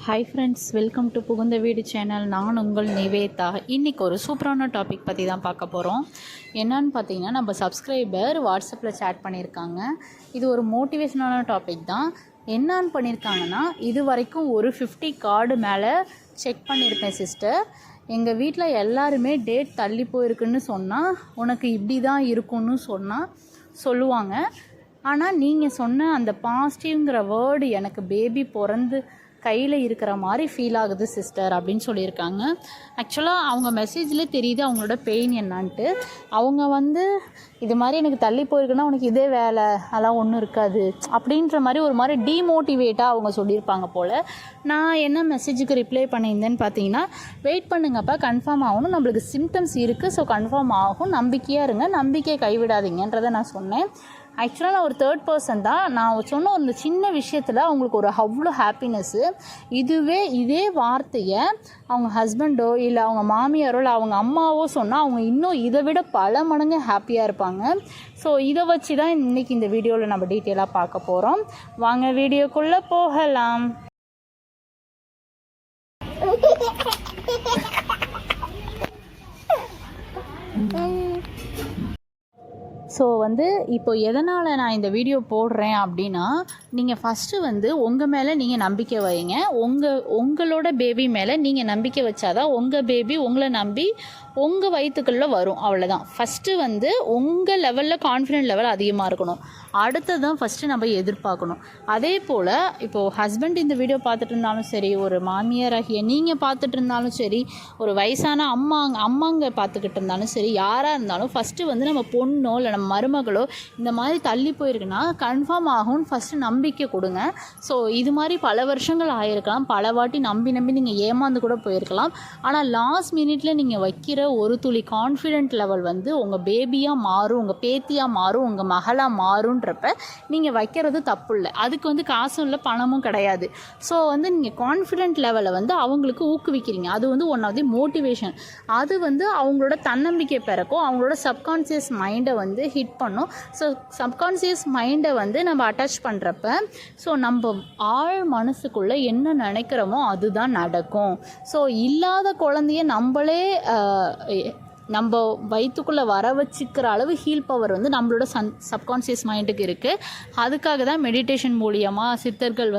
Hi friends, welcome to புகுந்த வீடு channel. நான் உங்கள் நிவேதா. இன்றைக்கி ஒரு சூப்பரான டாபிக் பற்றி தான் பார்க்க போகிறோம். என்னன்னு பார்த்தீங்கன்னா, நம்ம சப்ஸ்கிரைபர் வாட்ஸ்அப்பில் சேட் பண்ணியிருக்காங்க. இது ஒரு மோட்டிவேஷனான டாபிக் தான். என்னன்னு பண்ணியிருக்காங்கன்னா, இது வரைக்கும் ஒரு 50 கார்டு மேலே செக் பண்ணியிருக்கேன் சிஸ்டர். எங்கள் வீட்டில் எல்லாருமே டேட் தள்ளி போயிருக்குன்னு சொன்னால், உனக்கு இப்படி தான் இருக்குன்னு சொல்லுவாங்க. ஆனால் நீங்கள் சொன்ன அந்த பாசிட்டிவ்ங்கிற வேர்டு எனக்கு பேபி பிறந்து கையில் இருக்கிற மாதிரி ஃபீல் ஆகுது சிஸ்டர் அப்படின்னு சொல்லியிருக்காங்க. ஆக்சுவலாக அவங்க மெசேஜ்லேயே தெரியுது அவங்களோட பெயின் என்னான்ட்டு. அவங்க இது மாதிரி எனக்கு தள்ளி போயிருக்குன்னா உனக்கு இதே வேலை அதெல்லாம் ஒன்றும் இருக்காது அப்படின்ற மாதிரி ஒரு மாதிரி டீமோட்டிவேட்டாக அவங்க சொல்லியிருப்பாங்க போல். நான் என்ன மெசேஜுக்கு ரிப்ளை பண்ணியிருந்தேன்னு பார்த்தீங்கன்னா, வெயிட் பண்ணுங்கப்பா, கன்ஃபார்ம் ஆகணும், நம்மளுக்கு சிம்டம்ஸ் இருக்குது, ஸோ கன்ஃபார்ம் ஆகும், நம்பிக்கையாக இருங்க, நம்பிக்கையை கைவிடாதீங்கன்றதை நான் சொன்னேன். ஆக்சுவலாக நான் ஒரு தேர்ட் பர்சன் தான். நான் சொன்ன ஒரு சின்ன விஷயத்தில் அவங்களுக்கு ஒரு அவ்வளோ ஹாப்பினஸ்ஸு. இதே வார்த்தையை அவங்க ஹஸ்பண்டோ இல்லை அவங்க மாமியாரோ இல்லை அவங்க அம்மாவோ சொன்னால் அவங்க இன்னும் இதை விட பல மடங்கு ஹாப்பியாக இருப்பாங்க. ஸோ இதை வச்சு தான் இன்றைக்கி இந்த வீடியோவில் நம்ம டீட்டெயிலாக பார்க்க போகிறோம். வாங்க வீடியோக்குள்ளே போகலாம். ஸோ இப்போ எதனால் நான் இந்த வீடியோ போடுறேன் அப்படின்னா, நீங்கள் ஃபஸ்ட்டு உங்கள் மேலே நீங்கள் நம்பிக்கை வைங்க. உங்களோட பேபி மேலே நீங்கள் நம்பிக்கை வச்சாதான் உங்கள் பேபி உங்களை நம்பி உங்கள் வயிற்றுக்குள்ளே வரும். அவ்வளோதான். ஃபஸ்ட்டு உங்கள் லெவலில் கான்ஃபிடென்ட் லெவல் அதிகமாக இருக்கணும். அடுத்தது தான் ஃபஸ்ட்டு நம்ம எதிர்பார்க்கணும். அதே போல் இப்போது ஹஸ்பண்ட் இந்த வீடியோ பார்த்துட்டு இருந்தாலும் சரி, ஒரு மாமியாராகிய நீங்கள் பார்த்துட்டு இருந்தாலும் சரி, ஒரு வயசான அம்மாங்க பார்த்துக்கிட்டு இருந்தாலும் சரி, யாராக இருந்தாலும் ஃபஸ்ட்டு நம்ம பொண்ணோ இல்லை நம்ம மருமகளோ இந்த மாதிரி தள்ளி போயிருக்குன்னா கன்ஃபார்ம் ஆகும்னு ஃபஸ்ட்டு நம்பிக்கை கொடுங்க. ஸோ இது மாதிரி பல வருஷங்கள் ஆகிருக்கலாம், பல வாட்டி நம்பி நீங்கள் ஏமாந்து கூட போயிருக்கலாம். ஆனால் லாஸ்ட் மினிட்ல நீங்கள் வைக்கிற ஒரு துளி கான்ஃபிடென்ட் லெவல் உங்கள் பேபியாக மாறும், உங்கள் பேத்தியாக மாறும், உங்கள் மகளாக மாறுன்றப்ப நீங்கள் வைக்கிறது தப்பு இல்லை. அதுக்கு காசும் இல்லை, பணமும் கிடையாது. ஸோ நீங்கள் கான்ஃபிடென்ட் லெவலை அவங்களுக்கு ஊக்குவிக்கிறீங்க. அது ஒன் ஆஃப் தி மோட்டிவேஷன். அது அவங்களோட தன்னம்பிக்கை பிறக்கும், அவங்களோட சப்கான்சியஸ் மைண்டை ஹிட் பண்ணும். ஸோ சப்கான்சியஸ் மைண்டை நம்ம அட்டாச் பண்ணுறப்ப ஸோ நம்ம ஆழ் மனசுக்குள்ளே என்ன நினைக்கிறோமோ அதுதான் நடக்கும். ஸோ இல்லாத குழந்தைய நம்மளே நம்ம வயிற்றுக்குள்ளே வர வச்சுக்கிற அளவு ஹீல் பவர் நம்மளோட சப்கான்சியஸ் மைண்டுக்கு இருக்குது. அதுக்காக தான் மெடிடேஷன் மூலியமாக சித்தர்கள்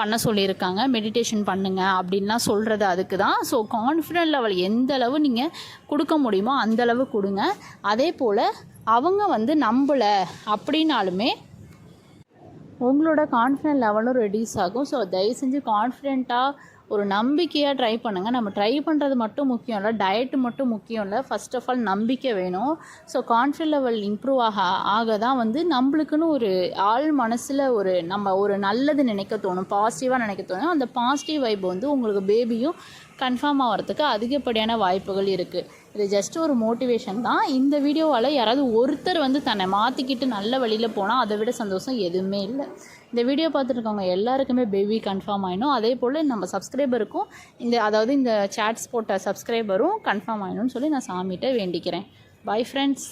பண்ண சொல்லியிருக்காங்க. மெடிடேஷன் பண்ணுங்க அப்படின்லாம் சொல்கிறது அதுக்கு தான். ஸோ கான்ஃபிடென்ட் லெவல் எந்த அளவு நீங்கள் கொடுக்க முடியுமோ அந்தளவு கொடுங்க. அதே போல் அவங்க நம்பலை அப்படின்னாலுமே உங்களோட கான்ஃபிடென்ட் லெவலும் ரெடியூஸ் ஆகும். ஸோ தயவு செஞ்சு கான்ஃபிடென்ட்டாக ஒரு நம்பிக்கையாக ட்ரை பண்ணுங்கள். நம்ம ட்ரை பண்ணுறது மட்டும் முக்கியம் இல்லை, டயட்டு மட்டும் முக்கியம் இல்லை, ஃபஸ்ட் ஆஃப் ஆல் நம்பிக்கை வேணும். ஸோ கான்ஃபிடென்ட் லெவல் இம்ப்ரூவ் ஆக தான் நம்மளுக்குன்னு ஒரு ஆள் மனசில் நம்ம ஒரு நல்லது நினைக்க தோணும், பாசிட்டிவாக நினைக்க தோணும். அந்த பாசிட்டிவ் வைப் உங்களுக்கு பேபியும் கன்ஃபார்ம் ஆகிறதுக்கு அதிகப்படியான வாய்ப்புகள் இருக்குது. இது ஜஸ்ட் ஒரு மோட்டிவேஷன் தான். இந்த வீடியோவால் யாராவது ஒருத்தர் தன்னை மாற்றிக்கிட்டு நல்ல வழியில் போனால் அதை விட சந்தோஷம் எதுவுமே இல்லை. இந்த வீடியோ பார்த்துருக்கவங்க எல்லாருக்குமே பேபி கன்ஃபார்ம் ஆகிடும். அதே போல் நம்ம சப்ஸ்கிரைபருக்கும் இந்த சேட்ஸ் போட்ட சப்ஸ்கிரைபரும் கன்ஃபார்ம் ஆகிடும்னு சொல்லி நான் சாமிகிட்ட வேண்டிக்கிறேன். Bye friends.